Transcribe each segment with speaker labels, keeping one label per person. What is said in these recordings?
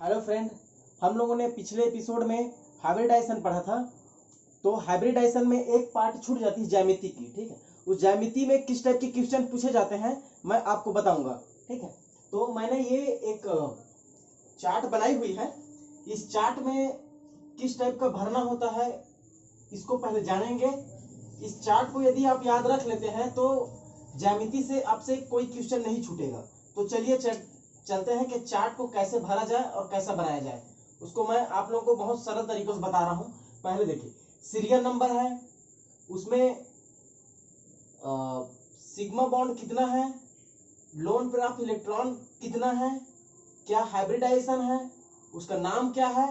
Speaker 1: Hello friend, हम लोगों ने पिछले एपिसोड में हाइब्रिडाइजेशन पढ़ा था। तो हाइब्रिडाइजेशन में एक पार्ट छूट जाती है ज्यामिति की। ठीक है, उस ज्यामिति में किस टाइप के क्वेश्चन पूछे जाते हैं मैं आपको बताऊंगा। ठीक है, तो मैंने ये एक चार्ट बनाई हुई है। इस चार्ट में किस टाइप का भरना होता है इसको पहले जानेंगे। इस चार्ट को यदि आप याद रख लेते हैं तो ज्यामिति से आपसे कोई क्वेश्चन नहीं छूटेगा। तो चलिए चलते हैं कि चार्ट को कैसे भरा जाए और कैसा बनाया जाए। उसको मैं आप लोगों को बहुत सरल तरीकों से बता रहा हूं। पहले देखिए, सीरियल नंबर है, उसमें सिग्मा बॉन्ड कितना है, लोन पेयर ऑफ इलेक्ट्रॉन कितना है, क्या हाइब्रिडाइजेशन है, उसका नाम क्या है,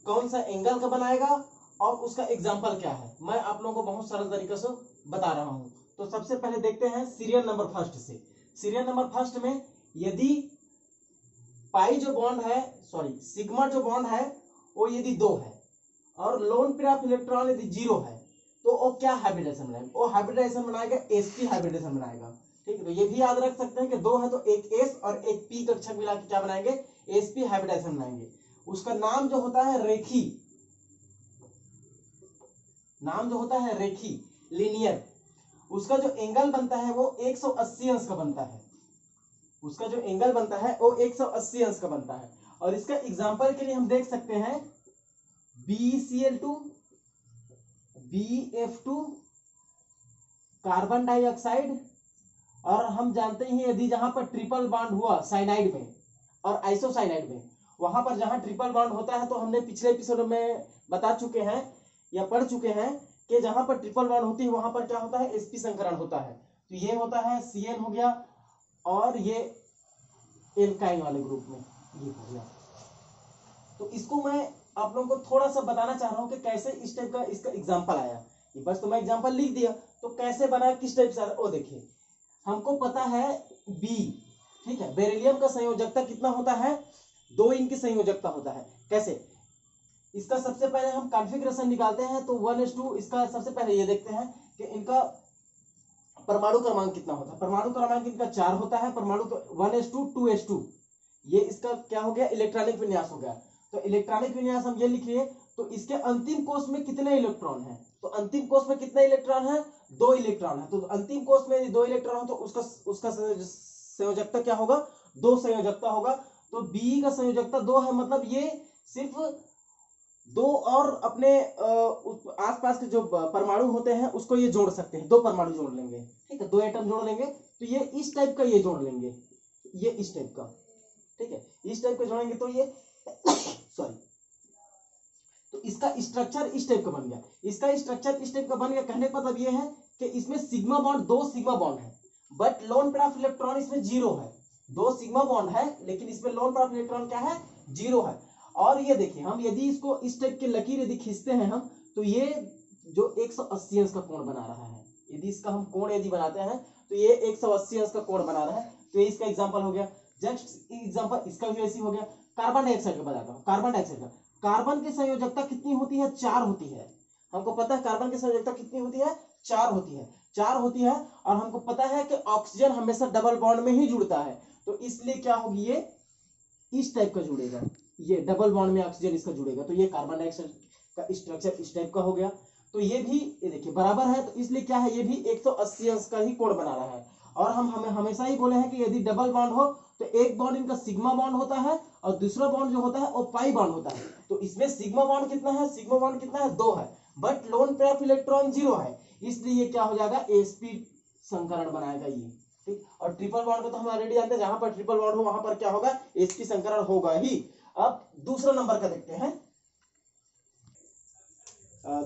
Speaker 1: कौन सा एंगल का बनाएगा और उसका एग्जाम्पल क्या है। मैं आप लोगों को बहुत सरल तरीके से बता रहा हूं। तो सबसे पहले देखते हैं सीरियल नंबर फर्स्ट से। सीरियल नंबर फर्स्ट में यदि पाई जो बॉन्ड है, सिग्मा जो बॉन्ड है वो यदि 2 है और लोन पेयर ऑफ इलेक्ट्रॉन यदि 0 है तो वो क्या हाइब्रिडाइजेशन बनाएगा, वो हाइब्रिडाइजेशन बनाएगा sp हाइब्रिडाइजेशन बनाएगा। ठीक है, तो ये भी याद रख सकते हैं कि 2 है तो एक s और एक p कक्षक मिला के क्या बनाएंगे, sp हाइब्रिडाइजेशन बनाएंगे। उसका नाम जो होता है रेखी, नाम जो होता है रेखी लीनियर। उसका जो एंगल बनता है वो 180 अंश का बनता है। उसका जो एंगल बनता है वो 180 अंश का बनता है। और इसका एग्जांपल के लिए हम देख सकते हैं BeCl2, BF2, कार्बन डाइऑक्साइड। और हम जानते ही यदि जहां पर ट्रिपल बॉन्ड हुआ साइनाइड में और आइसोसाइनाइड में, वहां पर जहां ट्रिपल बॉन्ड होता है तो हमने पिछले एपिसोड में बता चुके हैं या पढ़ चुके हैं कि जहां पर ट्रिपल बॉन्ड होती है वहां पर क्या होता है, sp संकरण होता है। तो ये होता है Cl हो गया और ये एल्काइन वाले ग्रुप में ये हो गया। तो इसको मैं आप लोगों को थोड़ा सा बताना चाह रहा हूं कि कैसे इस टाइप का इसका एग्जांपल आया। ये बस तो मैं एग्जांपल लिख दिया, तो कैसे बना, किस टाइप से आया। ओ देखिए, हमको पता है बी, ठीक है, बेरिलियम का संयोजकता कितना होता है, 2 इनकी संयोजकता होता है। कैसे, इसका सबसे पहले हम कॉन्फ़िगरेशन निकालते हैं। तो 1:2 इसका सबसे पहले ये देखते हैं कि इनका परमाणु क्रमांक कितना होता है। परमाणु क्रमांक इनका 4 होता है। परमाणु 1:2 2:2 ये इसका क्या हो गया, इलेक्ट्रॉनिक विन्यास हो गया। तो इलेक्ट्रॉनिक विन्यास हम ये लिख लिए। तो इसके अंतिम कोष में कितने इलेक्ट्रॉन है, तो अंतिम कोष में कितने इलेक्ट्रॉन है, 2 इलेक्ट्रॉन है। तो अंतिम कोष में यदि 2 इलेक्ट्रॉन हो तो उसका संयोजकता क्या होगा, 2 संयोजकता होगा। तो बी का संयोजकता 2 है, मतलब ये सिर्फ 2 और अपने आसपास के जो परमाणु होते हैं उसको ये जोड़ सकते हैं। 2 परमाणु जोड़ लेंगे, ठीक है, 2 एटम जोड़ लेंगे। तो ये इस टाइप का ये जोड़ लेंगे, ये इस टाइप का, ठीक है, इस टाइप का जोड़ेंगे तो ये सॉरी, तो इसका स्ट्रक्चर इस टाइप का बन गया। इसका स्ट्रक्चर इस टाइप का बन गया, कहने का मतलब ये है कि इसमें सिग्मा बॉन्ड 2 सिग्मा बॉन्ड है, but lone pair of electron इसमें 0 है। 2 सिग्मा बॉन्ड है लेकिन इसमें लोन पेयर ऑफ इलेक्ट्रॉन क्या है, 0 है। और ये देखिए, हम यदि इसको इस टाइप की लकीर यदि खींचते हैं हम, तो ये जो 180 अंश का कोण बना रहा है, यदि इसका हम कोण यदि बनाते हैं तो ये 180 अंश का कोण बना रहा है। तो ये इसका एग्जांपल हो गया। जस्ट एग्जांपल इसका भी ऐसी हो गया। कार्बन डाइऑक्साइड का बताता हूं। कार्बन डाइऑक्साइड का, कार्बन की संयोजकता कितनी होती है, 4 होती है। हमको पता है कार्बन की संयोजकता कितनी होती है, 4 होती है, 4 होती है। और हमको पता है कि ऑक्सीजन हमेशा डबल बॉन्ड में ही जुड़ता है, तो इसलिए क्या होगी, ये इस टाइप का जुड़ेगा, ये डबल बॉन्ड में ऑक्सीजन इसका जुड़ेगा। तो ये कार्बन डाइऑक्साइड का स्ट्रक्चर इस टाइप का हो गया। तो ये भी ये देखिए बराबर है, तो इसलिए क्या है, ये भी 180 अंश का ही कोण बना रहा है। और हम हमें हमेशा ही बोले हैं कि यदि डबल बॉन्ड हो तो एक बॉन्ड इनका सिग्मा बॉन्ड होता है और दूसरा बॉन्ड जो होता है वो पाई बॉन्ड होता है। तो इसमें सिग्मा बॉन्ड कितना है, सिग्मा बॉन्ड कितना है, 2 है, but lone pair of electron 0 है, इसलिए ये क्या हो जाएगा, sp संकरण बनाएगा ये। ठीक, और ट्रिपल बॉन्ड को तो हम ऑलरेडी जानते हैं, जहां पर ट्रिपल बॉन्ड हो वहां पर क्या होगा, sp संकरण होगा ही। अब दूसरा नंबर का देखते हैं,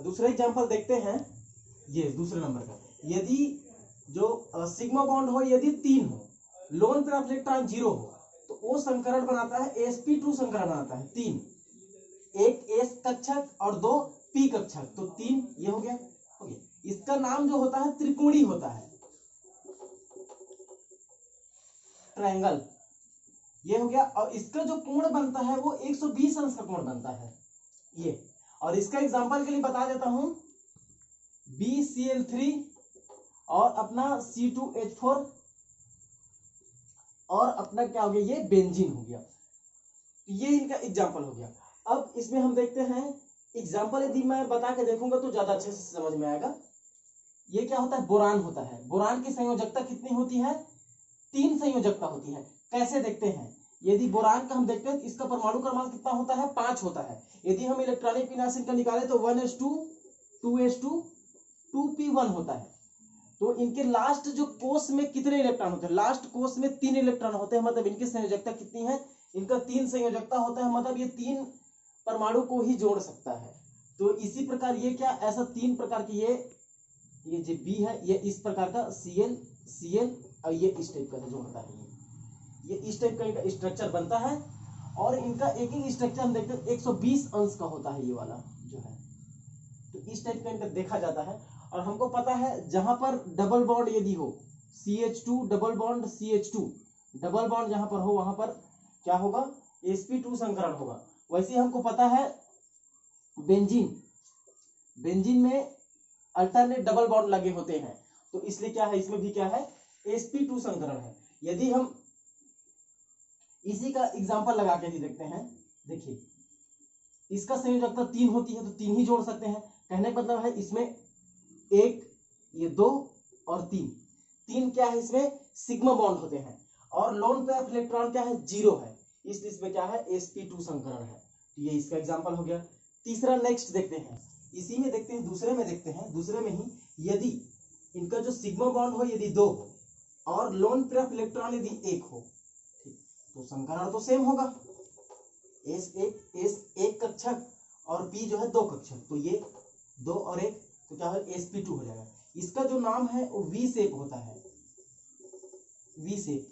Speaker 1: दूसरा एग्जांपल देखते हैं। ये दूसरे नंबर का, यदि जो सिग्मा बॉन्ड हो यदि 3 हो, लोन पेयर ऑफ इलेक्ट्रॉन 0 हो, तो वो संकरण बनाता है sp2 संकरण बनाता है। 3, एक s कक्षक और 2 p कक्षक, तो 3 ये हो गया। इसका नाम जो होता है त्रिकोणी होता है, ट्रायंगल, ये हो गया। और इसका जो कोण बनता है वो 120 अंश का कोण बनता है ये। और इसका एग्जांपल के लिए बता देता हूं, BCl3 और अपना C2H4 और अपना क्या हो गया, ये बेंजीन हो गया। तो ये इनका एग्जाम्पल हो गया। अब इसमें हम देखते हैं एग्जाम्पल, यदि मैं बता के देखूंगा तो ज्यादा अच्छे से समझ में आएगा। ये क्या होता है, बोरान होता है। बोरान की संयोजकता कितनी होती है, 3 संयोजकता होती है। कैसे देखते हैं, यदि बोरान का हम देखते हैं इसका परमाणु क्रमांक कितना होता है, 5 होता है। यदि हम इलेक्ट्रॉनिक विन्यास इनका निकाले तो 1s2 2s2 2p1 होता है। तो इनके लास्ट जो कोष में कितने इलेक्ट्रॉन होते हैं, लास्ट कोष में 3 इलेक्ट्रॉन होते हैं, मतलब इनकी संयोजकता कितनी है, इनका 3 संयोजकता होता है, मतलब ये 3 परमाणु को ही जोड़ सकता है। तो इसी प्रकार ये क्या, ऐसा 3 प्रकार की ये जो बी है, ये इस प्रकार का Cl और ये इस टाइप का जोड़ता है। ये इस टाइप का इनका स्ट्रक्चर बनता है। और इनका एक एक स्ट्रक्चर हम देखते हैं 120 अंश का होता है, ये वाला जो है। तो इस टाइप का इनका देखा जाता है। और हमको पता है जहां पर डबल बॉन्ड यदि हो, CH2 double bond CH2 double bond जहां पर हो, वहां पर क्या होगा, sp2 संकरण होगा। वैसे हमको पता है बेंजीन में अल्टरनेट डबल बॉन्ड लगे होते हैं, तो इसलिए क्या है, इसमें भी क्या है, sp2 संकरण है। यदि हम इसी का एग्जांपल लगा के भी देखते हैं, देखिए इसका संयोजकता 3 होती है, तो 3 ही जोड़ सकते हैं। कहने का मतलब है इसमें 1, ये 2 और 3 क्या है, इसमें सिग्मा बॉन्ड होते हैं। और लोन पेयर ऑफ इलेक्ट्रॉन क्या है, 0 है, इसमें क्या है, sp2 संकरण है। तो ये इसका एग्जांपल हो गया। तीसरा नेक्स्ट देखते हैं, इसी में देखते हैं, दूसरे में देखते हैं। दूसरे में ही यदि इनका जो सिग्मा बॉन्ड हो यदि 2 हो और लोन पेयर ऑफ इलेक्ट्रॉन यदि 1 हो, ठीक, तो संकरण तो सेम होगा, S1 कक्षक और P जो है 2 कक्षक, तो ये 2 और 1 तो क्या है, sp2 हो जाएगा। इसका जो नाम है वो V शेप होता है, V शेप।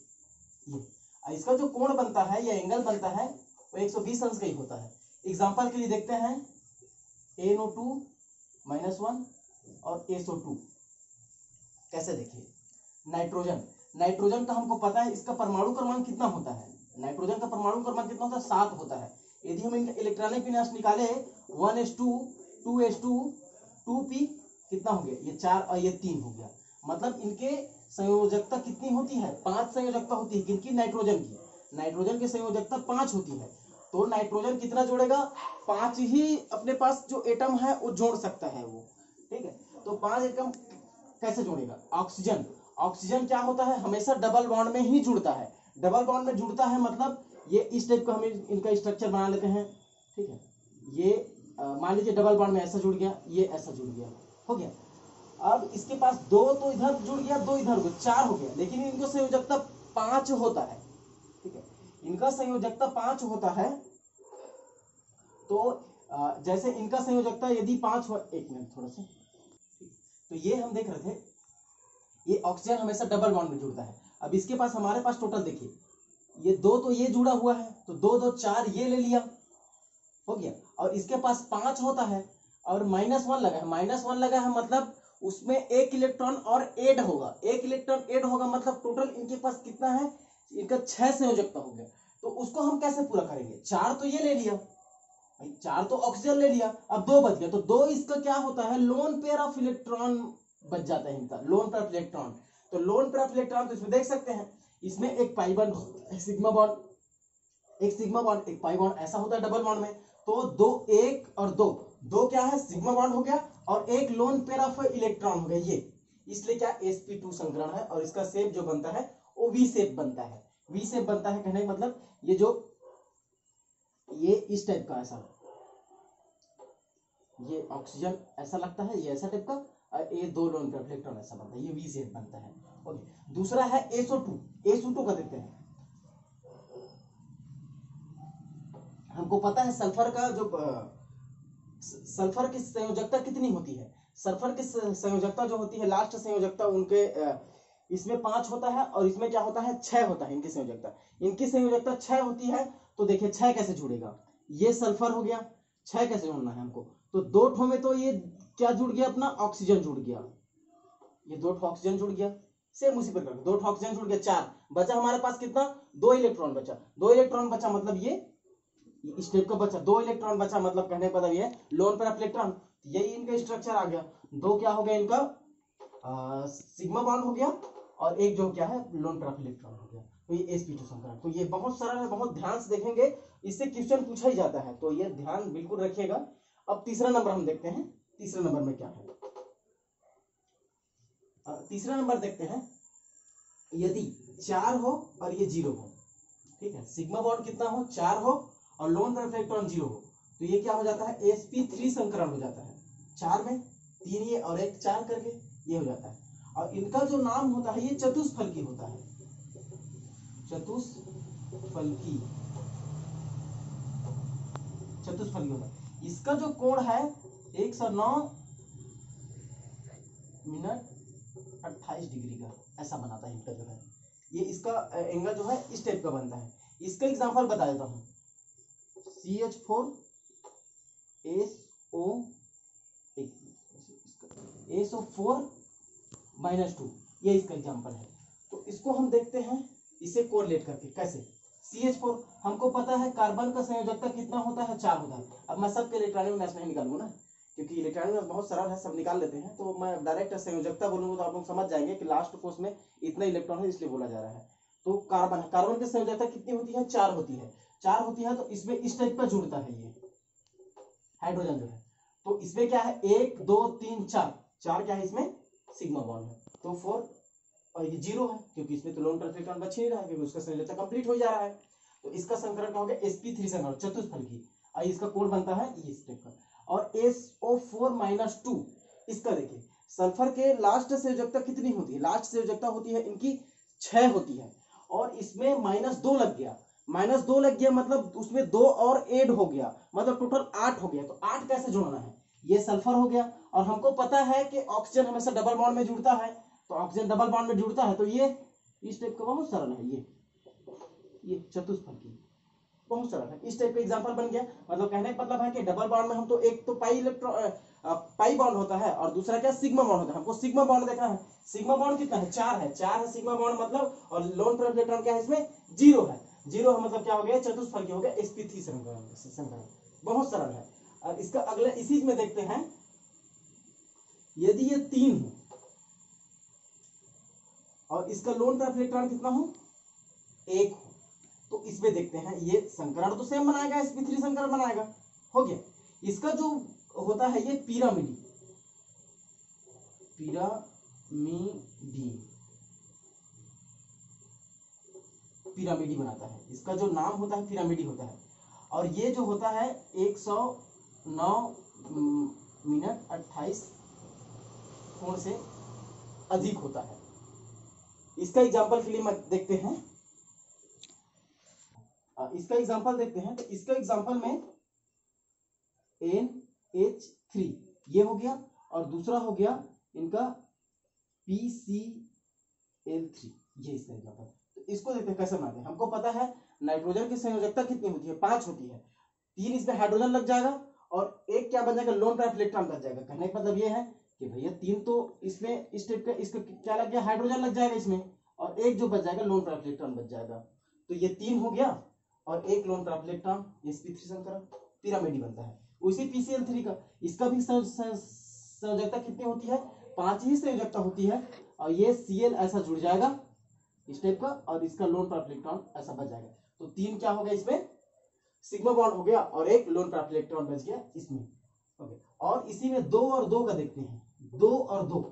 Speaker 1: ये इसका जो कोण बनता है या एंगल बनता है वो 120 अंश का ही होता है। एग्जांपल के लिए देखते हैं NO2 -1 और SO2। कैसे देखिए, नाइट्रोजन का हमको पता है इसका परमाणु क्रमांक कितना होता है, नाइट्रोजन का परमाणु क्रमांक कितना होता है, 7 होता है। यदि हम इनका इलेक्ट्रॉनिक विन्यास निकाले 1s2 2s2 2p कितना हो गया, ये 4 और ये 3 हो गया। मतलब इनके संयोजकता कितनी होती है, 5 संयोजकता होती है। किनकी, नाइट्रोजन की संयोजकता 5 होती है। तो नाइट्रोजन कितना जोड़ेगा, 5 ही अपने पास जो एटम है वो जोड़ सकता है वो, ठीक है। तो 5 एटम कैसे जोड़ेगा, ऑक्सीजन क्या होता है, हमेशा डबल बॉन्ड में ही जुड़ता है। डबल बॉन्ड में जुड़ता है मतलब ये इस टाइप का हम इनका स्ट्रक्चर बना लेते हैं, ठीक है। ये मान लीजिए डबल बॉन्ड में ऐसा जुड़ गया, ये ऐसा जुड़ गया, हो गया। अब इसके पास 2 तो इधर जुड़ गया, 2 इधर हो गया, 4 हो गया। लेकिन इनको संयोजकता 5 होता है, ठीक है। इनका संयोजकता 5 होता है। तो जैसे इनका संयोजकता यदि 5 हो, 1 मिनट थोड़ा सा, तो ये हम देख रहे थे, ये ऑक्सीजन हमेशा डबल बॉन्ड में जुड़ता है। अब इसके पास, हमारे पास टोटल देखिए, ये 2 तो ये जुड़ा हुआ है, तो 2 2 4 ये ले लिया, हो गया। और इसके पास 5 होता है और -1 लगा है, -1 लगा है मतलब उसमें 1 इलेक्ट्रॉन और ऐड होगा, 1 इलेक्ट्रॉन ऐड होगा, मतलब टोटल इनके पास कितना है, इनका 6 संयोजकता हो गया। तो उसको हम कैसे पूरा करेंगे, 4 तो ये ले लिया, 4 तो ऑक्सीजन ले लिया, अब 2 बच गया, तो 2 इसका क्या होता है, लोन पेयर ऑफ इलेक्ट्रॉन बच जाता है इनका, लोन पेयर ऑफ इलेक्ट्रॉन। तो लोन पेयर ऑफ इलेक्ट्रॉन तो इसमें देख सकते हैं, इसमें एक पाई बॉन्ड, एक सिग्मा बॉन्ड, एक पाई बॉन्ड, ऐसा होता है डबल बॉन्ड में। तो 2 1 और 2 क्या है, सिग्मा बॉन्ड हो गया, और एक लोन पेयर ऑफ इलेक्ट्रॉन हो गया ये, इसलिए क्या sp2 संकरण है। और इसका शेप जो बनता है वो V शेप बनता है, V शेप बनता है। कहने का मतलब ये जो ये इस टाइप का, ऐसा ये ऑक्सीजन ऐसा लगता है, ये ऐसा टाइप का, और ये 2 लोन पेयर इलेक्ट्रॉन ऐसा बनता है, ये V शेप बनता है। ओके, दूसरा है SO2 का देखते हैं। हमको पता है सल्फर का जो सल्फर की संयोजकता कितनी होती है, सल्फर की संयोजकता जो होती है, लास्ट संयोजकता उनके इसमें 5 होता है और इसमें क्या होता है, 6 होता है। इनकी संयोजकता 6 होती है। तो देखिए 6 कैसे जुड़ेगा, ये सल्फर हो गया, 6 कैसे जोड़ना है हमको, तो 2 ठो में तो ये क्या जुड़ गया, अपना ऑक्सीजन जुड़ गया, ये 2 ठो ऑक्सीजन जुड़ गया, सेम उसी प्रकार 2 ठो ऑक्सीजन जुड़ गया, 4 बचा हमारे पास, कितना, 2 इलेक्ट्रॉन बचा, 2 इलेक्ट्रॉन बचा, मतलब ये इस टाइप का बचा, 2 इलेक्ट्रॉन बचा, मतलब कहने का मतलब ये लोन पेयर ऑफ इलेक्ट्रॉन। यही इनका स्ट्रक्चर आ गया। 2 क्या हो गया इनका, सिग्मा बॉन्ड हो गया, और एक जो क्या है लोन पेयर ऑफ इलेक्ट्रॉन हो गया। तो ये sp2 संकरण। तो ये बहुत सरल है, बहुत ध्यान से देखेंगे, इससे क्वेश्चन पूछा ही जाता है, तो ये ध्यान बिल्कुल रखिएगा। अब तीसरा नंबर हम देखते हैं, तीसरे नंबर में क्या है। तीसरा नंबर देखते हैं, यदि 4 हो और ये 0 हो, ठीक है, सिग्मा बॉन्ड कितना हो, 4 हो और लोन तरफ इलेक्ट्रॉन 0 हो, तो ये क्या हो जाता है, sp3 संकरण हो जाता है। 4 में 3 ये और 1 4 करके ये हो जाता है। और इनका जो नाम होता है ये चतुष्फलकी होता है, चतुष्फलकी, चतुष्फलकी होता है। इसका जो कोण है 109 मिनट 28 डिग्री का ऐसा बनाता है इनका जो है, ये इसका एंगल जो है इस टाइप का बनता है। इसका एग्जांपल बता देता हूं, CH4SO4-2, ये इसका एग्जांपल है। तो इसको हम देखते हैं इसे कोरिलेट करके कैसे। CH4 हमको पता है कार्बन का संयोजकता कितना होता है, 4 होता है। अब मैं सबके इलेक्ट्रॉनिक मैथ नहीं निकालूंगा ना, क्योंकि इलेक्ट्रॉनिक मैथ बहुत सरल है, सब निकाल लेते हैं, तो मैं डायरेक्ट संयोजकता बोलूंगा तो आप लोग समझ जाएंगे कि लास्ट कोर्स में इतना इलेक्ट्रॉन है इसलिए बोला जा रहा है। तो कार्बन है, कार्बन की संयोजकता कितनी होती है, 4 होती है। 4 होती है तो इसमें इस टाइप का जुड़ता है ये हाइड्रोजन जो है। तो इसमें क्या है, 1 2 3 4, 4 क्या है इसमें सिग्मा बॉन्ड है, तो 4 और ये 0 है, क्योंकि इसमें तो लोन ट्रांस इलेक्ट्रॉन बच ही नहीं रहा है, क्योंकि उसका संयोजकता कंप्लीट हो जा रहा है। तो इसका संकरण क्या हो गया, sp3 संकरण, चतुष्फलकी। और इसका कोण बनता है इस टाइप का। और SO4-2, इसका देखिए सल्फर के लास्ट संयोजकता कितनी होती है, लास्ट संयोजकता होती है इनकी 6 होती है, और इसमें -2 लग गया, -2 लग गया मतलब उसमें 2 और ऐड हो गया, मतलब टोटल 8 हो गया। तो 8 कैसे जोड़ना है, ये सल्फर हो गया, और हमको पता है कि ऑक्सीजन हमेशा डबल बॉन्ड में जुड़ता है, तो ऑक्सीजन डबल बॉन्ड में जुड़ता है, तो ये इस टाइप का बहुत सरल है, ये चतुष्फलकी बहुत सरल है, इस टाइप का एग्जांपल बन गया। मतलब कहने का मतलब है कि डबल बॉन्ड में हम तो एक तो पाई इलेक्ट्रॉन पाई बॉन्ड होता है, और दूसरा क्या सिग्मा बॉन्ड होता है। हमको सिग्मा बॉन्ड देखना है, सिग्मा बॉन्ड कितना है, 4 है, 4 है सिग्मा बॉन्ड मतलब, और लोन पेयर इलेक्ट्रॉन क्या है इसमें 0 है, 0 है मतलब क्या हो गया, चतुष्फलकी हो गया, sp3 संकरण, बहुत सरल है। और इसका अगले इसी में देखते हैं, यदि ये 3 हो और इसका लोन पेयर इलेक्ट्रॉन कितना हो, 1 हो, तो इसमें देखते हैं, ये संकरण तो सेम बनाएगा, sp3 संकरण बनाएगा, हो गया। इसका जो होता है ये पिरामिडी, पिरामिडी बनाता है, इसका जो नाम होता है पिरामिडी होता है। और ये जो होता है 109 मिनट 28 कोण से अधिक होता है। इसका एग्जांपल के लिए मैं देखते हैं, इसका एग्जांपल देखते हैं। तो इसका एग्जांपल में NH3 ये हो गया, और दूसरा हो गया इनका PCl3, ये इसका एग्जांपल। तो इसको देखते हैं कैसे बनाते हैं। हमको पता है नाइट्रोजन की संयोजकता कितनी होती है, 5 होती है, 3 इसमें हाइड्रोजन लग जाएगा, और एक क्या बन जाएगा, लोन पेयर इलेक्ट्रॉन बच जाएगा। कहने का मतलब ये है कि भैया 3 तो इसमें इस टाइप का, इसका क्या लग गया, हाइड्रोजन लग जाएगा इसमें, और एक जो बच जाएगा लोन पेयर इलेक्ट्रॉन बच जाएगा। तो ये 3 हो गया, और एक लोन पेयर इलेक्ट्रॉन, sp3 संकरण पिरामिडी बनता है। उसी PCl3 का, इसका भी संयोजकता कितनी होती है, 5 ही संयोजकता होती है, और ये Cl ऐसा जुड़ जाएगा इस टाइप का, और इसका लोन पेयर इलेक्ट्रॉन ऐसा बच जाएगा। तो 3 क्या हो गया, इसमें सिग्मा बॉन्ड हो गया, और एक लोन पेयर इलेक्ट्रॉन बच गया इसमें। ओके, और इसी में 2 और 2 का देखते हैं, 2 और 2,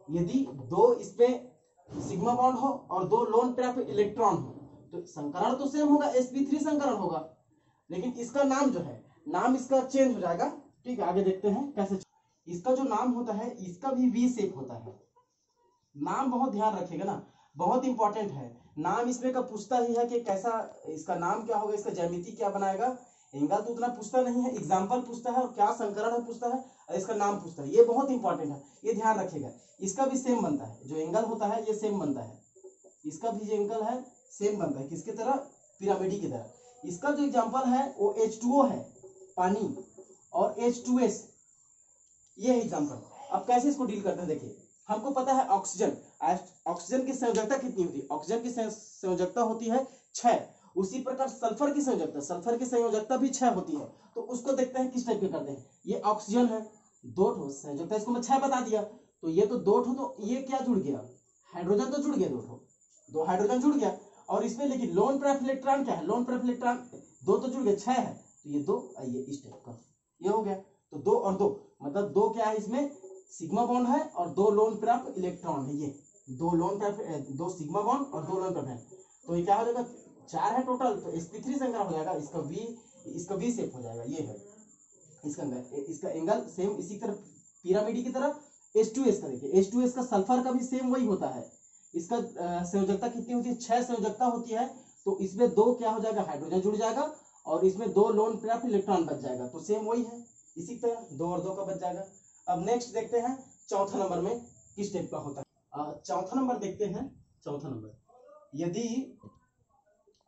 Speaker 1: यदि 2 इसमें सिग्मा बॉन्ड हो और 2 लोन पेयर इलेक्ट्रॉन हो, तो संकरण तो सेम होगा, sp3 संकरण होगा, लेकिन इसका नाम जो है, नाम इसका चेंज हो जाएगा। ठीक है, आगे देखते हैं कैसे। इसका जो नाम होता है इसका भी V शेप होता है। नाम बहुत ध्यान रखिएगा ना, बहुत इंपॉर्टेंट है। नाम इसमें का पूछता ही है कि कैसा इसका नाम क्या होगा, इसका ज्यामिति क्या बनाएगा। एंगल तो उतना पूछता नहीं है, एग्जाम्पल पूछता है, और क्या संकरण है पूछता है, और इसका नाम पूछता है। ये बहुत इंपॉर्टेंट है, ये ध्यान रखिएगा। इसका भी सेम बनता है, जो एंगल होता है ये सेम बनता है, इसका भी जो एंगल है सेम बनता है, किसकी तरह, पिरामिडी की तरह। इसका जो एग्जाम्पल है वो H2O है, पानी, और H2S, ये है एग्जाम्पल। अब कैसे इसको डील करते हैं, देखिए हमको पता है ऑक्सीजन, ऑक्सीजन की संयोजकता कितनी होती है, ऑक्सीजन की संयोजकता होती है 6। उसी प्रकार सल्फर की संयोजकता भी 6 होती है। तो उसको देखते हैं किस टाइप के करते हैं। ये ऑक्सीजन है, 2 ठो संयोजकता, इसको मैं 6 बता दिया, तो ये तो 2 ठो, तो ये क्या जुड़ गया, हाइड्रोजन तो जुड़ गया, 2 ठो, 2 हाइड्रोजन जुड़ गया, और इसमें लेकिन लोन पेयर ऑफ इलेक्ट्रॉन क्या है, लोन पेयर ऑफ इलेक्ट्रॉन दो तो जुड़ गए, 6 है, तो ये 2 ये इस टाइप का ये हो गया। तो 2 और 2 मतलब 2 क्या है, इसमें सिग्मा बॉन्ड है और 2 लोन पेयर ऑफ इलेक्ट्रॉन है, ये 2 लोन पेयर 2 सिग्मा बॉन्ड और 2 लोन पेयर है, तो ये क्या हो जाएगा 4 है टोटल, तो sp3 संकरण हो जाएगा, इसका v शेप हो जाएगा, ये है इसका एंगल सेम इसी तरह पिरामिड की तरह। H2S का देखिए, H2S का सल्फर का भी सेम वही होता है, इसका संयोजकता कितनी होती है, 6 संयोजकता होती है, तो इसमें 2 क्या हो जाएगा हाइड्रोजन जुड़ जाएगा और इसमें 2 लोन पेयर ऑफ इलेक्ट्रॉन बच जाएगा, तो सेम वही है, इसी तरह 2 और 2 का बच जाएगा। अब नेक्स्ट देखते हैं चौथा नंबर में किस टाइप का होता है। चौथा नंबर देखते हैं, चौथा नंबर यदि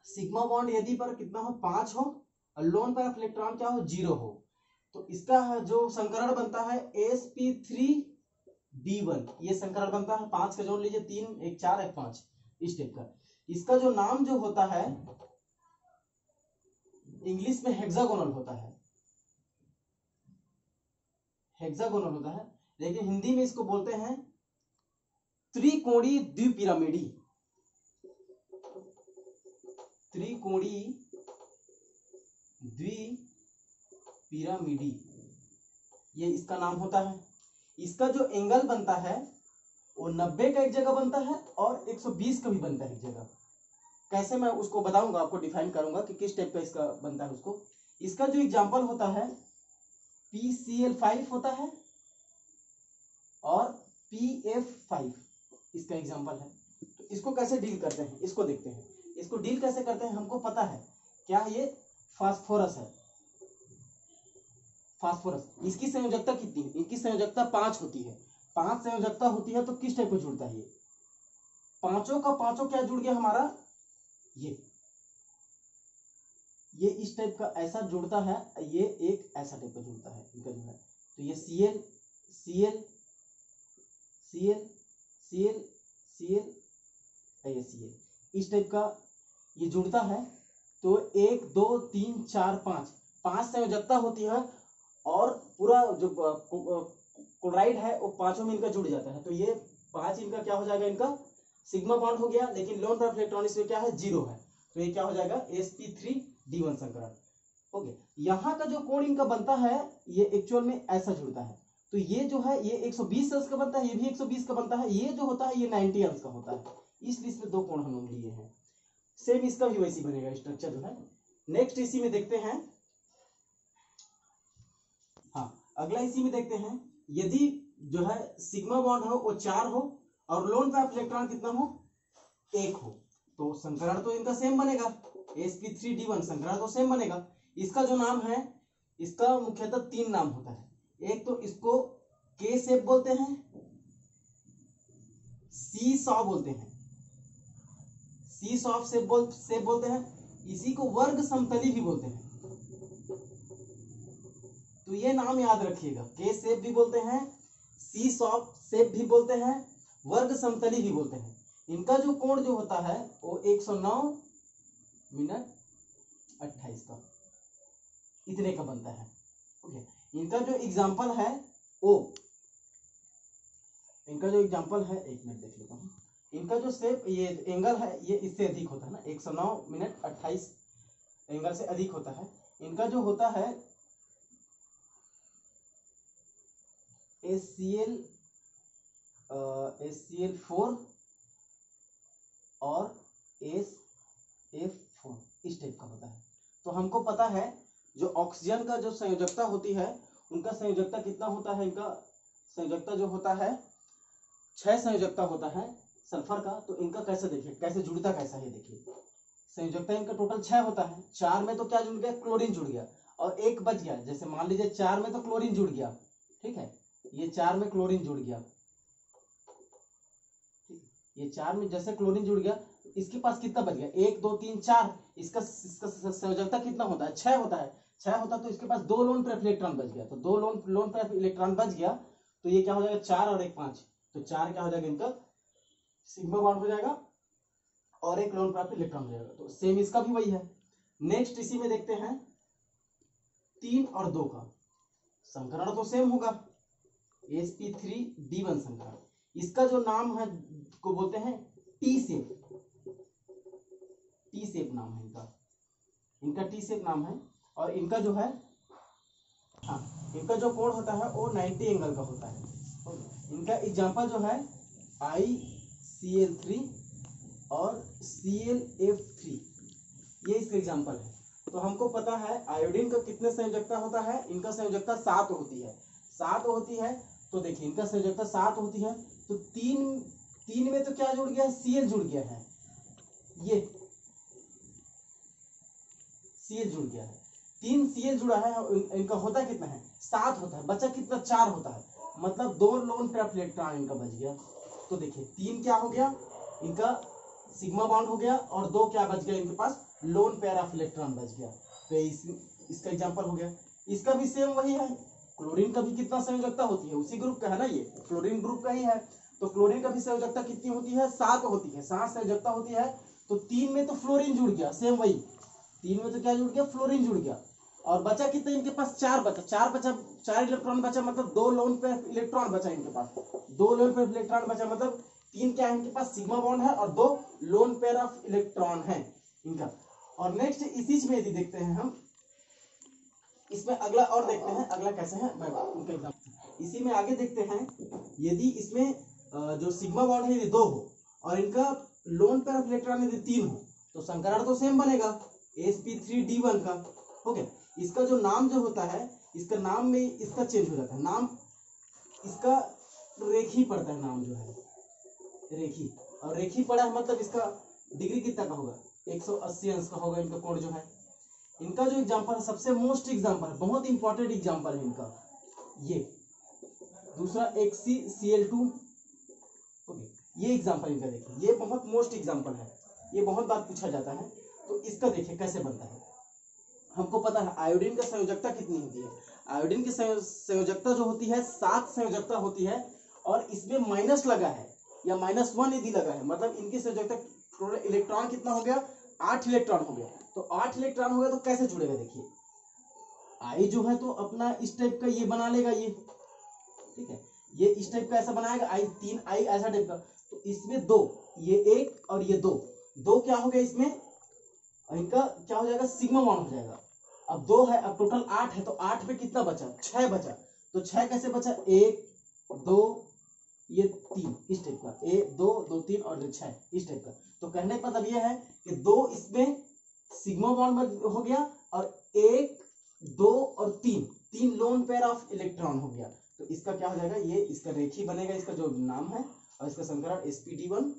Speaker 1: सिग्मा बॉन्ड यदि पर कितना हो 5 हो और लोन पेयर ऑफ इलेक्ट्रॉन क्या हो 0 हो, तो इसका जो संकरण बनता है sp3d1, ये संकरण बनता है 5 का जोड़ लीजिए, 3 1 4 1 5 इस टाइप का। इसका जो नाम जो होता है इंग्लिश में हेक्सागोनल होता है, हेक्सागोनल होता है, लेकिन हिंदी में इसको बोलते हैं त्रिकोणीय द्विपिरामिडी, त्रिकोणीय द्विपिरामिडी, ये इसका नाम होता है। इसका जो एंगल बनता है वो 90 का एक जगह बनता है और 120 का भी बनता है एक जगह। कैसे मैं उसको बताऊंगा, आपको डिफाइन करूंगा कि किस टाइप का इसका बनता है उसको। इसका जो एग्जांपल होता है PCl5 होता है और PF5 इसका एग्जांपल है। तो इसको कैसे डील करते हैं इसको देखते हैं। इसको डील कैसे करते हैं हमको पता है, क्या ये फास्फोरस है, फास्फोरस। इसकी संयोजकता कितनी है, इनकी संयोजकता 5 होती है, 5 संयोजकता होती है, तो किस टाइप को जुड़ता है ये, पांचों का पांचों क्या जुड़ गया हमारा, ये इस टाइप का ऐसा जुड़ता है, ये एक ऐसा टाइप का जुड़ता है इनका जो है, तो ये Cl Cl Cl Cl Cl ये Cl इस टाइप का ये जुड़ता है। तो 1 2 3 4 5 संयोजकता होती है और पूरा जो क्लोराइड है वो पांचों में इनका जुड़ जाता है, तो ये 5 इनका क्या हो जाएगा, इनका सिग्मा बॉन्ड हो गया, लेकिन लोन पेयर ऑफ इलेक्ट्रॉन इसमें क्या है 0 है, तो ये क्या हो जाएगा sp3d1 संकरण। ओके, यहाँ का जो कोण इनका बनता है ये एक्चुअल में ऐसा जुड़ता है, तो ये जो है ये 120 अंश का बनता है, ये भी 120 का बनता है, ये जो होता है ये 90 अंश का होता है, इसलिए इसमें 2 कोण हम लोग लिए हैं। सेम इसका भी वैसी बनेगा स्ट्रक्चर जो है। नेक्स्ट इसी में देखते हैं, हाँ अगला इसी में देखते हैं, यदि जो है सिग्मा बॉन्ड हो वो 4 हो और लोन पेयर ऑफ इलेक्ट्रॉन कितना हो 1 हो, तो संकरण तो इनका सेम बनेगा, sp3d1 संकरण तो सेम बनेगा। इसका जो नाम है, इसका मुख्यतः 3 नाम होता है, एक तो इसको K शेप बोलते हैं, सी सॉ बोलते हैं, सी सॉफ्ट शेप बोलते हैं, इसी को वर्ग समतली भी बोलते हैं, तो ये नाम याद रखिएगा, K शेप भी बोलते हैं, सी सॉफ्ट शेप भी बोलते हैं, वर्ग समतली भी बोलते हैं। इनका जो कोण जो होता है वो 109:28 का इतने का बनता है। ओके, इनका जो एग्जांपल है ओ, इनका जो एग्जांपल है 1 मिनट देख लेता हूं, इनका जो शेप ये एंगल है ये इससे अधिक होता है ना, 109:28 एंगल से अधिक होता है। इनका जो होता है HCl4 और SF4 इस टाइप का होता है। तो हमको पता है जो ऑक्सीजन का जो संयोजकता होती है उनका संयोजकता कितना होता है, इनका संयोजकता जो होता है 6 संयोजकता होता है सल्फर का। तो इनका कैसे देखिए, कैसे जुड़ता कैसा है, देखिए संयोजकता इनका टोटल 6 होता है, 4 में तो क्या जुड़ गया, क्लोरीन जुड़ गया और एक बच गया, जैसे मान लीजिए 4 में तो क्लोरीन जुड़ गया, ठीक है, ये 4 में क्लोरीन जुड़ गया, ये 4 में जैसे क्लोरीन जुड़ गया, इसके पास कितना बच गया, 1 2 3 4, इसका संयोजकता कितना होता है 6 होता है, 6 होता तो इसके पास 2 लोन पेयर इलेक्ट्रॉन बच गया, तो 2 लोन पेयर इलेक्ट्रॉन बच गया, तो ये क्या हो जाएगा 4 और 1 5, तो 4 क्या हो जाएगा इनका सिग्मा बॉन्ड हो जाएगा और 1 लोन पेयर इलेक्ट्रॉन हो जाएगा। तो सेम इसका भी वही है। नेक्स्ट इसी में देखते हैं 3 और 2 का संकरण तो सेम होगा, sp3d1 संकरण। इसका जो नाम है को बोलते हैं टी शेप, टी शेप नाम है इनका टी शेप नाम है। और इनका जो है, हाँ, इनका जो कोण होता है वो 90 एंगल का होता है। इनका एग्जांपल जो है ICl3 और ClF3, ये इसका एग्जांपल है। तो हमको पता है आयोडीन का कितने संयोजकता होता है, इनका संयोजकता 7 होती है, 7 होती है। तो देखिए इनका संयोजकता 7 होती है, तो तीन में तो क्या जुड़ गया है, Cl जुड़ गया है, ये Cl जुड़ गया है, 3 Cl जुड़ा है। इनका होता कितना है, 7 होता है, बचा कितना, 4 होता है, मतलब 2 लोन पेयर इलेक्ट्रॉन इनका बच गया। तो देखिए 3 क्या हो गया, इनका सिग्मा बॉन्ड हो गया, और 2 क्या बच गया, इनके पास लोन पेयर ऑफ इलेक्ट्रॉन बच गया। तो इसका एग्जांपल हो गया। इसका भी सेम वही है, क्लोरीन का भी कितना संयोजकता होती है, उसी ग्रुप का है ना, ये फ्लोरीन ग्रुप का ही है। तो क्लोरीन का भी संयोजकता कितनी होती है, 7 होती है, 7 संयोजकता होती है। तो 3 में तो फ्लोरीन जुड़ गया, सेम वही 3 में तो क्या जुड़ गया, फ्लोरीन जुड़ गया। और बचा कितना, इनके पास 4 बचा, 4 इलेक्ट्रॉन बचा, मतलब 2 लोन पेयर इलेक्ट्रॉन बचा इनके पास, 2 लोन पेयर इलेक्ट्रॉन बचा, मतलब 3 क्या है इनके पास, सिग्मा बॉन्ड है, और 2 लोन पेयर ऑफ इलेक्ट्रॉन है इनका। और नेक्स्ट इसी में यदि देखते हैं हम, इसमें अगला और देखते हैं, अगला कैसे है, मैं उनका एग्जांपल इसी में आगे देखते हैं। यदि इसमें जो सिग्मा बॉन्ड है यदि 2 हो, और इनका लोन पेयर ऑफ इलेक्ट्रॉन यदि 3 हो, तो संकरण तो सेम बनेगा, sp3d1 का। हो गया। इसका जो नाम जो होता है, इसका नाम में इसका चेंज हो जाता है, नाम इसका रेखी पड़ता है, नाम जो है रेखी, और रेखी पड़ा है मतलब इसका डिग्री कितना का होगा, 180 अंश का होगा इनका कोण जो है। इनका जो एग्जांपल है, सबसे मोस्ट एग्जांपल है, बहुत इंपॉर्टेंट एग्जांपल है इनका, ये दूसरा HCl2। ओके, ये एग्जांपल इनका देखिए, ये बहुत मोस्ट एग्जांपल है, ये बहुत बार पूछा जाता है। तो इसका देखिए कैसे बनता है। हमको पता है आयोडीन का संयोजकता कितनी होती है, आयोडीन की संयोजकता जो होती है 7 संयोजकता होती है, और इसमें माइनस लगा है या -1 यदि लगा है, मतलब इनकी संयोजकता इलेक्ट्रॉन कितना हो गया, 8 इलेक्ट्रॉन हो गया। तो 8 इलेक्ट्रॉन हो गया तो कैसे जुड़ेगा, देखिए आई जो है तो अपना इस टाइप का ये बना लेगा, ये ठीक है, ये इस टाइप का ऐसा बनाएगा, आई 3 आई ऐसा टाइप का। तो इसमें 2, ये 1 और ये 2 क्या हो गया, इसमें इनका क्या हो जाएगा, सिग्मा बॉन्ड हो जाएगा। अब 2 है, अब टोटल 8 है, तो 8 पे कितना बचा, 6 बचा। तो 6 कैसे बचा, 1 2 ये 3 इस टाइप का, 1 2 2 3 और 6 इस टाइप का। तो कहने का मतलब ये है कि 2 इसमें सिग्मा बॉन्ड हो गया, और 1 2 और 3 लोन पेयर ऑफ इलेक्ट्रॉन हो गया। तो इसका क्या हो जाएगा, ये इसका रेखी बनेगा, इसका जो नाम है, और इसका संकरण sp_d1,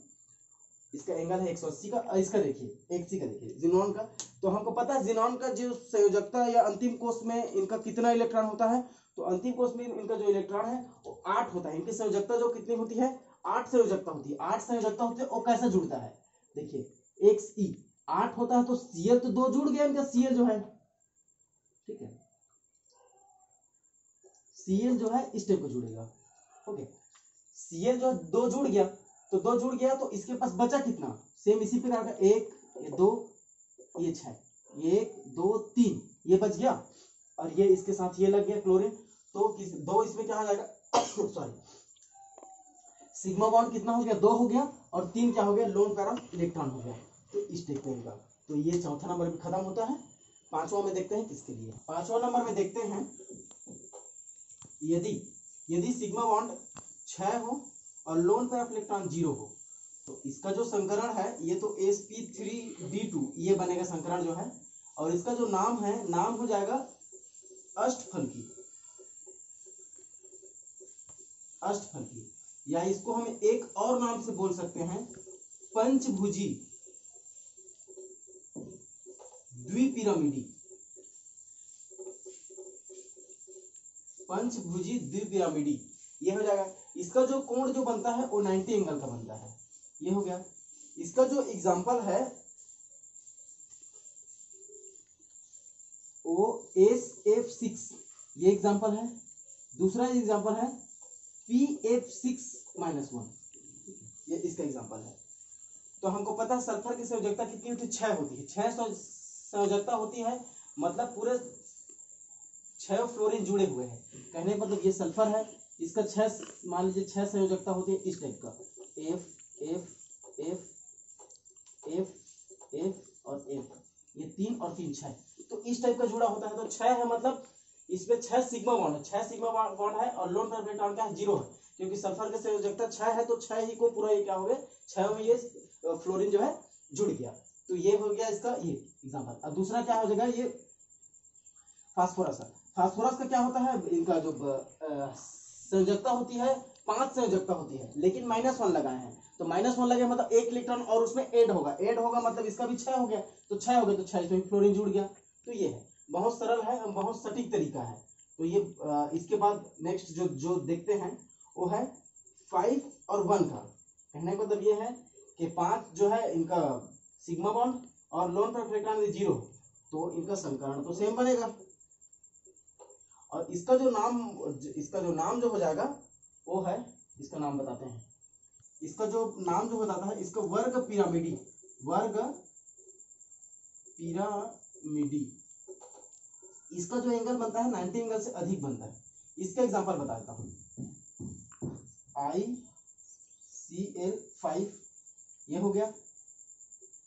Speaker 1: इसका एंगल है 180 का। और इसका देखिए Hc का देखिए, जिनॉन का। तो हमको पता है जिनॉन का जो संयोजकता या अंतिम कोष में इनका कितना इलेक्ट्रॉन होता है, तो अंतिम कोष में इनका जो इलेक्ट्रॉन है वो 8 होता है। इनकी संयोजकता जो कितनी होती है, 8 संयोजकता होती है, 8 संयोजकता होती है। वो कैसे जुड़ता है, देखिए Xe 8 होता है, तो Cl तो 2 जुड़ गया इनका, Cl जो है, ठीक है, Cl जो है इस टाइप को जुड़ेगा। ओके, Cl जो 2 जुड़ गया, तो 2 जुड़ गया, तो इसके पास बचा कितना, सेम इसी प्रकार का 1 ये 2 ये 6, 1 2 3 ये बच गया, और ये इसके साथ ये लग गया क्लोरीन। तो 2 इसमें क्या हो जाएगा सॉरी, सिग्मा बॉन्ड कितना हो गया, 2 हो गया, और 3 क्या हो गया, लोन पेयर ऑफ इलेक्ट्रॉन हो गया। तो इस टाइप का। तो ये चौथा नंबर भी खत्म होता है। पांचवा में देखते हैं किसके लिए, पांचवा नंबर में देखते हैं, यदि सिग्मा बॉन्ड 6 हो और लोन पेयर ऑफ इलेक्ट्रॉन 0 हो, तो इसका जो संकरण है ये तो sp3d2 ये बनेगा संकरण जो है, और इसका जो नाम है, नाम हो जाएगा अष्टफलकी, अष्टफलकी, या इसको हम एक और नाम से बोल सकते हैं, पंचभुजी द्विपिरामिडी, पंचभुजी द्विपिरामिडी ये हो जाएगा। इसका जो कोण जो बनता है वो 90 एंगल का बनता है, ये हो गया। इसका जो एग्जांपल है वो SF6 ये एग्जांपल है। दूसरा एग्जांपल है PF6-1 ये इसका एग्जांपल है। तो हमको पता है सल्फर की संयोजकता कितनी होती है, 6 होती है, 6 संयोजकता होती है, मतलब पूरे 6 फ्लोरीन जुड़े हुए हैं। कहने का मतलब ये सल्फर है, इसका 6 मान लीजिए 6 संयोजकता होती है इस टाइप का, F F F F F और 1, ये 3 और 3 6। तो इस टाइप का जुड़ा होता है। तो 6 है मतलब इसमें 6 सिग्मा बॉन्ड है, 6 सिग्मा बॉन्ड है और लोन पर इलेक्ट्रॉन क्या है 0 है, क्योंकि सल्फर के संयोजकता 6 है, तो 6 ही को पूरा ये क्या हो गया 6 में ये फ्लोरीन जो है जुड़ गया। तो ये हो गया इसका ये एग्जांपल। अब दूसरा क्या हो जाएगा, ये फास्फोरस है। फास्फोरस का क्या होता है, इनका जो संयोजकता होती है 5 संयोजकता होती है, लेकिन -1 लगाए हैं, तो -1 लगे मतलब 1 इलेक्ट्रॉन और उसमें ऐड होगा मतलब इसका भी 6 हो गया, तो 6 हो गया तो 6 इसमें फ्लोरीन जुड़ गया। तो ये है, बहुत सरल है, बहुत सटीक तरीका है। तो ये इसके बाद नेक्स्ट जो देखते हैं वो है 5 और 1 का। कहने का मतलब ये है कि 5 जो है इनका सिग्मा बॉन्ड और लोन पर इलेक्ट्रॉन 0, तो इनका समीकरण तो सेम बनेगा। और इसका जो नाम जो हो जाएगा वो है, इसका नाम बताते हैं, इसका जो नाम जो हो जाता है इसका वर्ग पिरामिडी, इसका जो एंगल बनता है 90 एंगल से अधिक बनता है। इसका एग्जांपल बता देता हूं, ICl5 ये हो गया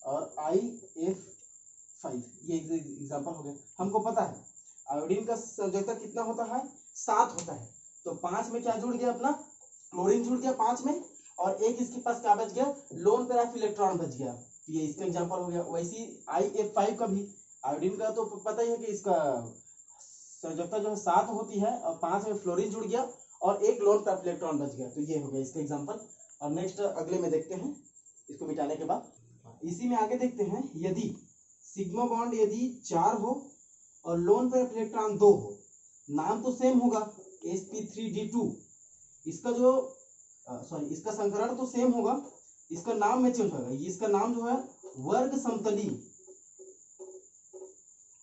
Speaker 1: और IF5 ये एग्जांपल हो गया। हमको पता है आयोडीन का संयोजकता कितना होता है 7 होता है, तो 5 में क्या जुड़ गया अपना क्लोरीन जुड़ गया 5 में, और एक इसके पास क्या बच गया लोन पेराफ इलेक्ट्रॉन बच गया। तो ये इसका एग्जांपल हो गया। वैसे IF5 का भी, आयोडीन का तो पता ही है कि इसका संयोजकता जो है 7 होती है और 5 में फ्लोरीन जुड़ गया और एक लोन पेराफ इलेक्ट्रॉन बच गया। तो ये हो गया इसका एग्जांपल। और नेक्स्ट अगले में देखते हैं, इसको मिटाने के बाद इसी में आगे देखते हैं, यदि सिग्मा बॉन्ड यदि 4 हो और लोन पेराफ इलेक्ट्रॉन 2 हो, नाम तो सेम होगा sp3d2, इसका जो इसका संकरण तो सेम होगा, इसका नाम में चेंज होगा। इसका नाम जो है वर्ग समतली,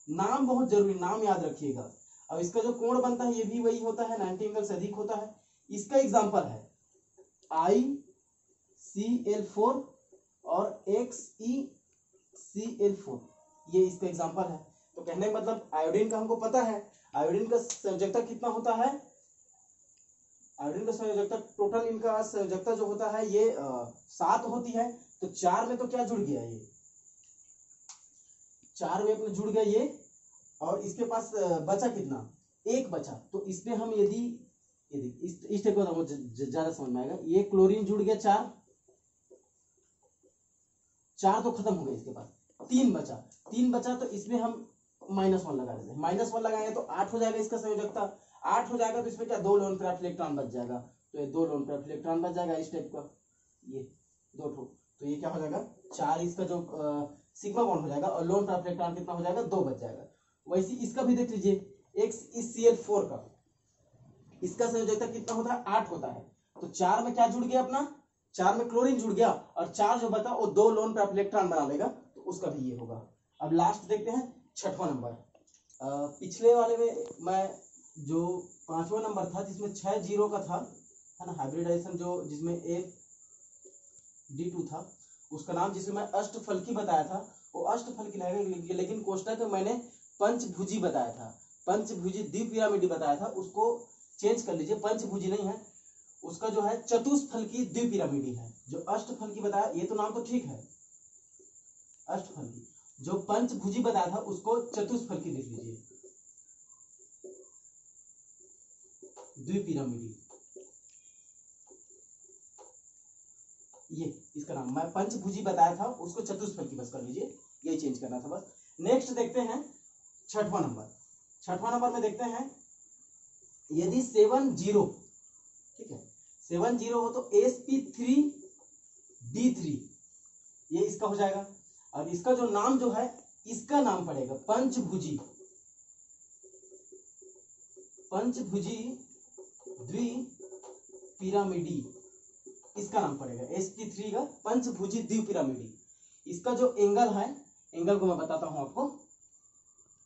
Speaker 1: नाम बहुत जरूरी, नाम याद रखिएगा। अब इसका जो कोण बनता है ये भी वही होता है, 90 एंगल से अधिक होता है। इसका एग्जांपल है ICl4 और XeCl4, ये इसका एग्जांपल है। तो कहने का मतलब आयोडीन का हमको पता है, आयोडीन का संयोजकता कितना होता है, आयोडीन का संयोजकता टोटल इनका संयोजकता जो होता है ये 7 होती है, तो 4 में तो क्या जुड़ गया ये 4 में अपने जुड़ गया ये, और इसके पास बचा कितना 1 बचा। तो इसमें हम यदि इस टाइप को ज्यादा समझ में आएगा, ये क्लोरीन जुड़ गया 4 तो खत्म हो गया, इसके पास 3 बचा तो इसमें हम -1 लगा देते हैं। -1 लगाएंगे तो 8 हो जाएगा इसका संयोजकता, 8 हो जाएगा तो इसमें क्या 2 लोन पेराफ इलेक्ट्रॉन बच जाएगा, तो ये 2 लोन पेराफ इलेक्ट्रॉन बच जाएगा इस टाइप का, ये 2 ठो, तो ये क्या हो जाएगा 4 इसका जो सिग्मा बॉन्ड हो जाएगा और लोन पेराफ इलेक्ट्रॉन कितना हो जाएगा 2 बच जाएगा। वैसे इसका भी देख लीजिए XeCl4 का, इसका संयोजकता कितना होता है 8 होता है, तो 4 में क्या जुड़ गया अपना 4 में क्लोरीन जुड़ गया और 4 जो बता वो 2 लोन पेराफ इलेक्ट्रॉन बना लेगा, तो उसका भी ये होगा। अब लास्ट देखते हैं 6वां नंबर। पिछले वाले में मैं जो 5वां नंबर था जिसमें 6 जीरो का था है ना, हाइब्रिडाइजेशन जो जिसमें D2 था, उसका नाम जिसमें मैं अष्टफलकी बताया था वो अष्टफलकी रहेगा, लेकिन कोष्टक में मैंने पंचभुजी बताया था, पंचभुजी द्विपिरामिडी बताया था, उसको चेंज कर लीजिए, पंचभुजी नहीं है, उसका जो है चतुष्फलकी द्विपिरामिडी है। जो अष्टफलकी बताया ये तो नाम तो ठीक है अष्टफलकी, जो पंचभुजी बताया था उसको चतुष्फलकी लिख लीजिए द्विपिरामिडी, ये इसका नाम मैं पंचभुजी बताया था उसको चतुष्फलकी बस कर लीजिए, यही चेंज करना था बस। नेक्स्ट देखते हैं 6वां नंबर। 6वां नंबर में देखते हैं यदि 7 0, ठीक है 7 0 हो तो sp3d3 ये इसका हो जाएगा, और इसका जो नाम जो है इसका नाम पड़ेगा पंचभुजी द्विपिरामिडी, इसका नाम पड़ेगा sp3 का पंचभुजी द्विपिरामिडी। इसका जो एंगल है, एंगल को मैं बताता हूं आपको,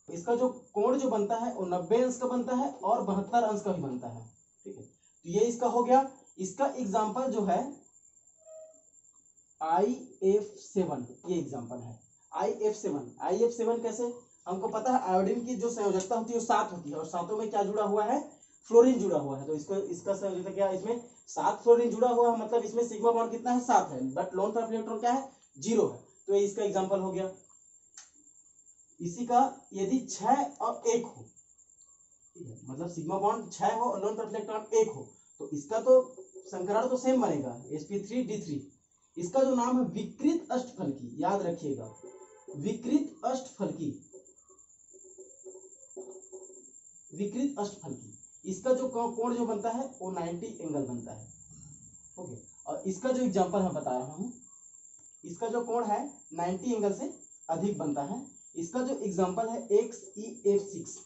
Speaker 1: इसका जो कोण जो बनता है वो 90 अंश का बनता है और 72 अंश का भी बनता है, ठीक है। तो ये इसका हो गया। इसका एग्जाम्पल जो है IF7, ये एग्जाम्पल है IF7 कैसे, हमको पता है आयोडीन की जो संयोजकता होती है वो 7 होती है और सातों में क्या जुड़ा हुआ है फ्लोरीन जुड़ा हुआ है, तो इसका संयोजकता क्या है, इसमें 7 फ्लोरीन जुड़ा हुआ है, मतलब इसमें सिग्मा बॉन्ड कितना है 7 है, बट लोन पेराफ इलेक्ट्रॉन क्या है 0 है, तो ये इसका एग्जाम्पल हो गया। इसी का यदि 6 और 1 हो, ठीक है, मतलब सिग्मा बॉन्ड 6 हो और लोन पेयर इलेक्ट्रॉन 1 हो, तो इसका तो संकरण तो सेम बनेगा sp3d3। इसका जो नाम है विकृत अष्टफलकी, याद रखिएगा, विकृत अष्टफलकी, विकृत अष्टफलकी। इसका जो कोण जो बनता है वो 90 एंगल बनता है। ओके, और इसका जो एग्जांपल मैं बता रहा हूं, इसका जो कोण है 90 एंगल से अधिक बनता है। इसका जो एग्जांपल है XeF6।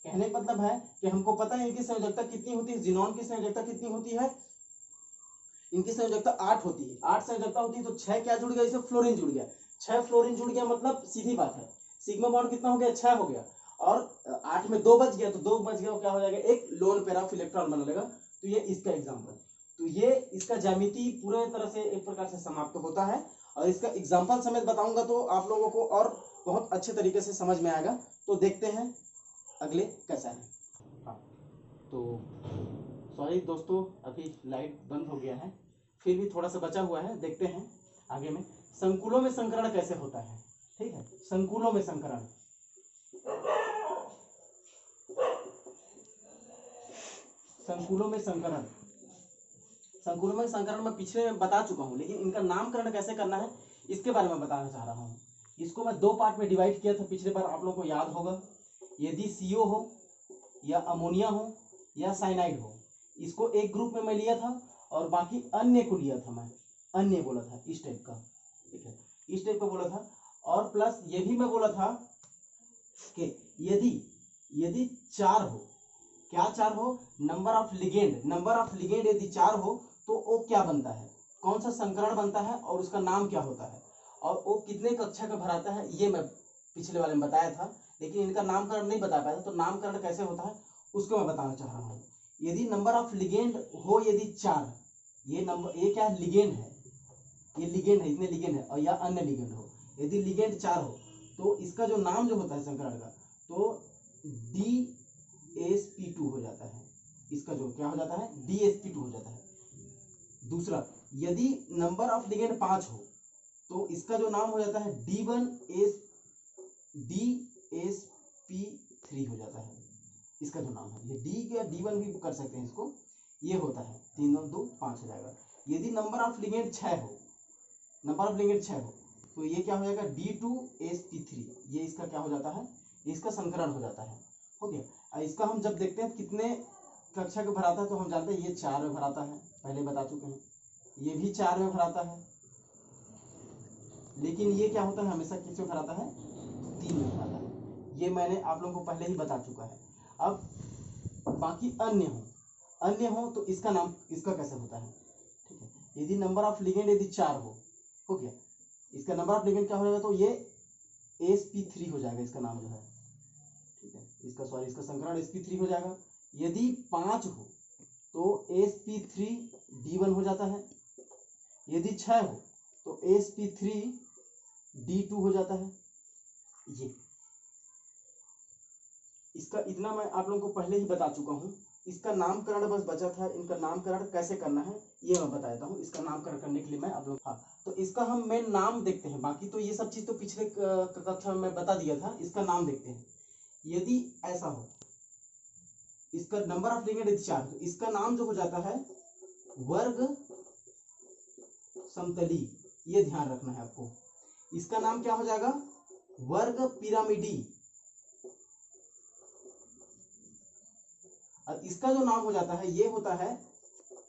Speaker 1: कहने का मतलब है कि हमको पता है इनकी संयोजकता कितनी होती है, जिनॉन की संयोजकता कितनी होती है, इनकी संयोजकता 8 होती है। 8 संयोजकता होती है तो 6 क्या जुड़ गया, इसमें फ्लोरीन जुड़ गया। 6 फ्लोरीन जुड़ गया मतलब सीधी बात है सिग्मा बॉन्ड कितना हो गया, 6 हो गया, और 8 में 2 बच गया, तो 2 बच गया क्या हो जाएगा, एक लोन पेयर ऑफ इलेक्ट्रॉन बना लेगा। तो ये इसका एग्जाम्पल, तो ये इसका ज्यामिति पूरे तरह से एक प्रकार से समाप्त होता है, और इसका एग्जाम्पल समेत बताऊंगा तो आप लोगों को और बहुत अच्छे तरीके से समझ में आएगा। तो देखते हैं अगले कैसा है। हाँ, तो सॉरी दोस्तों, अभी लाइट बंद हो गया है, फिर भी थोड़ा सा बचा हुआ है, देखते हैं आगे में संकुलों में संकरण कैसे होता है। ठीक है, संकुलों में संकरण, संकुलों में संकरण, संकुलों में संकरण मैं पिछले में बता चुका हूं, लेकिन इनका नामकरण कैसे करना है इसके बारे में बताना चाह रहा हूं। इसको मैं 2 पार्ट में डिवाइड किया था पिछले बार, आप लोगों को याद होगा। यदि CO हो या अमोनिया हो या साइनाइड हो, इसको एक ग्रुप में मैं लिया था और बाकी अन्य को लिया था, मैं अन्य बोला था इस टाइप का, ठीक है, इस टाइप का बोला था। और प्लस ये भी मैं बोला था कि यदि 4 हो, क्या 4 हो, number of ligand, number of ligand यदि 4 हो तो वो क्या बनता है, कौन सा संकरण बनता है और उसका नाम क्या होता है, और वो कितने कक्षा का भराता है, ये मैं पिछले वाले में बताया था, लेकिन इनका नामकरण नहीं बता पाया था। तो नामकरण कैसे होता है उसको मैं बताना चाह रहा हूँ। यदि नंबर ऑफ लिगेंड हो यदि 4, ये नंबर, ये क्या है, लिगेंड है, ये लिगेंड है, इतने लिगेंड है, और या अन्य लिगेंड हो, यदि लिगेंड 4 हो तो इसका जो नाम जो होता है संकरण का, तो DsP2 हो जाता है। इसका जो क्या हो जाता है, DsP2 हो जाता है। दूसरा, यदि नंबर ऑफ लिगेंड 5 हो तो इसका जो नाम हो जाता है DsP3 हो जाता है। इसका जो नाम है, ये D या D1 भी कर सकते हैं इसको, ये होता है 3 और 2 5 हो जाएगा। यदि नंबर ऑफ लिगेंड 6 हो, नंबर ऑफ लिगेंड 6 हो तो ये क्या हो जाएगा, D2sp3, ये इसका क्या हो जाता है, इसका संकरण हो जाता है। हो गया। इसका हम जब देखते हैं कितने कक्षा का भराता है तो हम जानते हैं ये 4 में भराता है, पहले बता चुके हैं, ये भी 4 में भराता है, लेकिन ये क्या होता है हमेशा किस में भराता है, 3 में भराता है, ये मैंने आप लोगों को पहले ही बता चुका है। अब बाकी अन्य हो तो इसका नाम, इसका कैसे होता है, ठीक है, यदि नंबर ऑफ लिगेंड यदि 4 हो गया, इसका नंबर ऑफ लिगेंड क्या हो जाएगा, तो ये sp3 हो जाएगा, इसका नाम जो है, ठीक है, इसका सॉरी इसका संकरण sp3 हो जाएगा। यदि 5 हो तो sp3d1 हो जाता है, यदि 6 हो तो sp3d2 हो जाता है। ये इसका इतना मैं आप लोगों को पहले ही बता चुका हूं, इसका नामकरण बस बचा था, इनका नामकरण कैसे करना है ये मैं बताता हूं। इसका नामकरण करने के लिए मैं आप लोग, हाँ, तो इसका हम मेन नाम देखते हैं, बाकी तो ये सब चीज तो पिछले कक्षा में बता दिया था। इसका नाम देखते हैं, यदि ऐसा हो, इसका नंबर ऑफ लिगेंड यदि 4, तो इसका नाम जो हो जाता है वर्ग समतली, ये ध्यान रखना है आपको, इसका नाम क्या हो जाएगा, वर्ग पिरामिडी, और इसका जो नाम हो जाता है ये होता है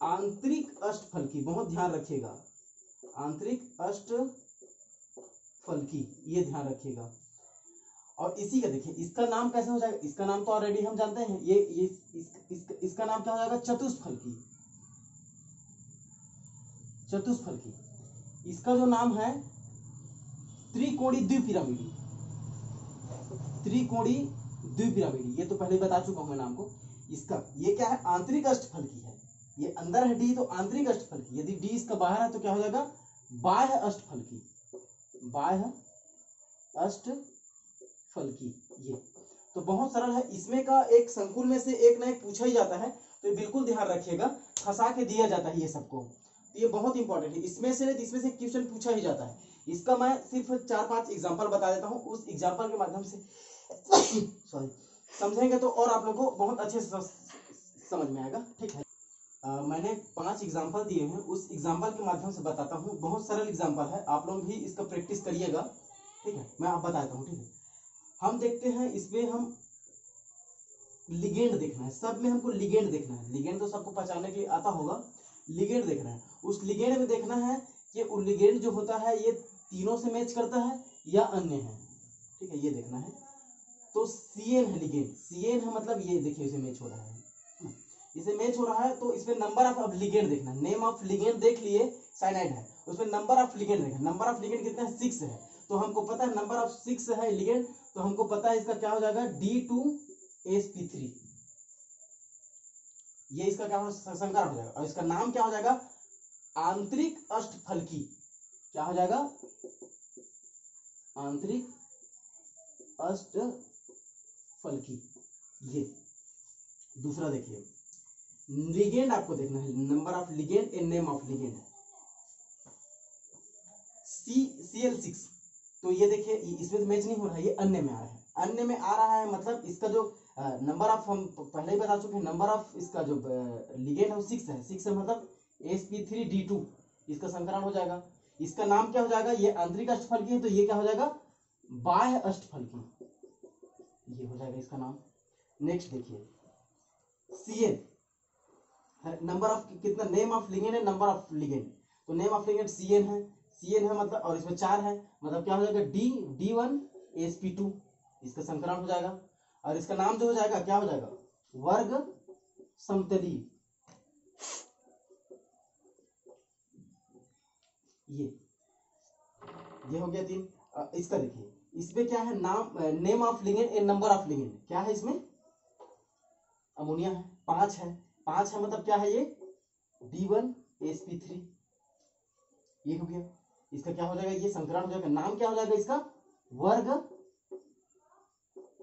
Speaker 1: आंतरिक अष्टफलकी, बहुत ध्यान रखिएगा, आंतरिक अष्टफलकी, ये ध्यान रखिएगा। और इसी का देखिए इसका नाम कैसे हो जाएगा, इसका नाम तो ऑलरेडी हम जानते हैं, इसका नाम क्या हो जाएगा, चतुष्फलकी, चतुष्फलकी। इसका जो नाम है त्रिकोणी द्विपिरामिडी, त्रिकोणी द्विपिरामिडी, ये तो पहले बता चुका हूं मैं नाम को। इसका ये क्या है, आंतरिक अष्टफलकी है, ये अंदर है डी तो आंतरिक अष्टफलकी, यदि डी इसका बाहर है तो क्या हो जाएगा, बाह्य अष्टफलकी, बाह्य अष्टफलकी। ये तो बहुत सरल है, इसमें का एक संकुल में से एक ना एक पूछा ही जाता है, तो बिल्कुल ध्यान रखिएगा, फंसा के दिया जाता है ये सबको, तो ये बहुत इंपॉर्टेंट है, इसमें से क्वेश्चन पूछा ही जाता है। इसका मैं सिर्फ 4-5 एग्जांपल बता देता हूँ, उस एग्जांपल के माध्यम से सॉरी समझेंगे तो और आप लोगों को बहुत अच्छे से समझ में आएगा। ठीक है, मैंने 5 एग्जांपल दिए हैं, उस एग्जांपल के माध्यम से बताता हूँ। बहुत सरल एग्जांपल है, आप लोग भी इसका प्रैक्टिस करिएगा। ठीक है, मैं आप बताता हूँ। ठीक है, हम देखते हैं इसमें हम लिगेंड देखना है, सब में हमको लिगेंड देखना है। लिगेंड तो सबको पहचानने के लिए आता होगा, लिगेंड देखना है। उस लिगेंड में देखना है कि वो लिगेंड जो होता है ये तीनों से मैच करता है या अन्य है। ठीक है, ये देखना है। तो CN है लिगेंड, CN है मतलब ये देखिए इसे मैच हो रहा है, इसे मैच हो रहा है। तो इसमें नंबर ऑफ लिगेंड देखना, नेम ऑफ लिगेंड देख लिए, साइनाइड है, उसमें नंबर ऑफ लिगेंड देखना। नंबर ऑफ लिगेंड कितना है? 6 है। तो हमको पता है नंबर ऑफ 6 है लिगेंड, तो हमको पता है इसका क्या हो जाएगा, D2sp3। ये इसका क्या हो संकरण हो जाएगा, और इसका नाम क्या हो जाएगा, आंतरिक अष्टफलकी। क्या हो जाएगा, आंतरिक अष्टफलकी। ये दूसरा देखिए, लिगेंड आपको देखना है, number of ligand and name of ligand. Cl6, तो ये देखिए इसमें मैच नहीं हो रहा है, ये अन्य में आ रहा है। अन्य में आ रहा है मतलब इसका जो नंबर ऑफ, हम पहले ही बता चुके हैं, नंबर ऑफ इसका जो लिगेंड है वो 6 है। 6 है मतलब sp3d2, इसका संकरण हो जाएगा। इसका नाम क्या हो जाएगा, ये आंतरिक अष्टफलकी है, तो ये क्या हो जाएगा, बाह्य अष्टफलकी, ये हो जाएगा इसका नाम। नेक्स्ट देखिए, Cn नंबर ऑफ कितना, नेम ऑफ लिगेंड है, नंबर ऑफ लिगेंड, तो नेम ऑफ लिगेंड CN है, CN है मतलब, और इसमें 4 है मतलब क्या हो जाएगा, D1sp2, इसका संकरण हो जाएगा। और इसका नाम जो हो जाएगा क्या हो जाएगा, वर्ग समतली। ये हो गया 3। इसका देखिए, इसमें क्या है, नाम, name of ligand and number of ligand क्या है, इसमें अमोनिया है, 5 है। 5 है मतलब क्या है, ये D1sp3, ये हो गया। इसका क्या हो जाएगा, ये संकरण हो जाएगा। नाम क्या हो जाएगा इसका, वर्ग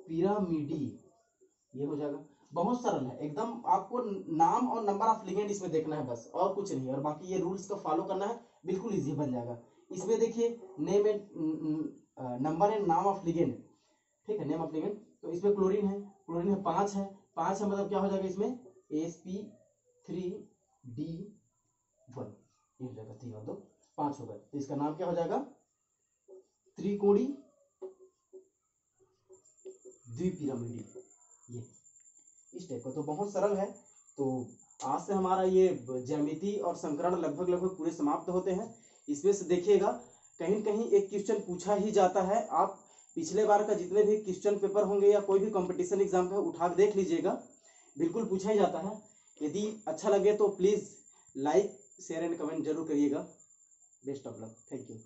Speaker 1: पिरामिडी, ये हो जाएगा। बहुत सरल है एकदम, आपको नाम और नंबर ऑफ लिगेंड इसमें देखना है बस, और कुछ नहीं, और बाकी ये रूल्स का फॉलो करना है, बिल्कुल इजी बन जाएगा। इसमें देखिए नेम एंड नंबर एंड नाम ऑफ लिगेंड, ठीक है, नेम ऑफ लिगेंड, तो इसमें क्लोरीन है, क्लोरीन है 5 है। 5 है मतलब क्या हो जाएगा, इसमें sp3d1, ये हो जाएगा 3 और 2 5 हो गए। तो इसका नाम क्या हो जाएगा, त्रिकोणी द्विपिरामिडी, ये इस टाइप का। तो बहुत सरल है। तो आज से हमारा ये ज्यामिति और संकरण लगभग पूरे समाप्त होते हैं। इसमें से देखिएगा कहीं कहीं एक क्वेश्चन पूछा ही जाता है। आप पिछले बार का जितने भी क्वेश्चन पेपर होंगे या कोई भी कंपटीशन एग्जाम का उठा के देख लीजिएगा, बिल्कुल पूछा ही जाता है। यदि अच्छा लगे तो please like share and comment जरूर करिएगा। Best of luck, thank you.